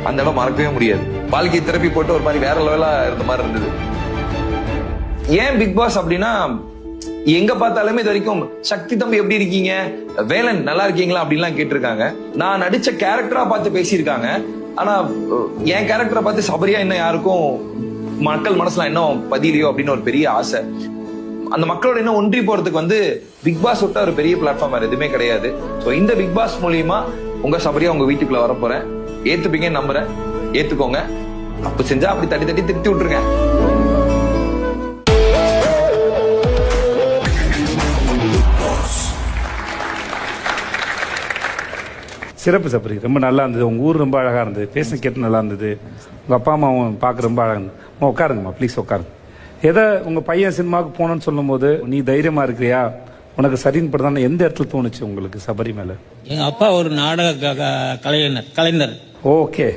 அந்த இடம் மறக்கவே முடியாது. வாழ்க்கையை திருப்பி போட்டு ஒரு மாதிரி வேற லெவலா இருந்த மாதிரி இருந்தது. ஏன் பிக் பாஸ் அப்படின்னா, எங்க பார்த்தாலுமே இது வரைக்கும் சக்தி தம்பி எப்படி இருக்கீங்க, வேலன் நல்லா இருக்கீங்களா அப்படின்லாம் கேட்டிருக்காங்க. நான் நடிச்ச கேரக்டரா பார்த்து பேசியிருக்காங்க. ஆனா என் கேரக்டரை பார்த்து சபரியா இன்னும் யாருக்கும் மக்கள் மனசுல இன்னும் பதிலையோ அப்படின்னு ஒரு பெரிய ஆசை. அந்த மக்களோட இன்னும் ஒன்றி போறதுக்கு வந்து பிக் பாஸ் விட்ட ஒரு பெரிய பிளாட்ஃபார்ம் வேற எதுவுமே கிடையாது. சோ இந்த பிக் பாஸ் மூலியமா உங்க சபரியா உங்க வீட்டுக்குள்ள வர போறேன். ஏத்துப்பீங்கன்னு நம்புறேன். ஏத்துக்கோங்க. அப்ப செஞ்சா அப்படி தட்டி தட்டி திருத்தி விட்டுருங்க. சிறப்பு சபரி, ரொம்ப நல்லா இருந்தது. உங்க ஊர் ரொம்ப அழகா இருந்தது. பேச கேட்டு நல்லா இருந்தது. உங்க அப்பா அம்மாவும் பார்க்க ரொம்ப அழகா இருந்தது. உட்காருங்கம்மா, ப்ளீஸ் உட்காருங்க. எதை உங்க பையன் சினிமாவுக்கு போனோன்னு சொல்லும் போது நீ தைரியமா இருக்கிறியா, உனக்கு சரின்னு படுதான்னு எந்த இடத்துல தோணுச்சு உங்களுக்கு சபரி மேல? எங்க அப்பா ஒரு நாடக கலைஞர். ஓகே.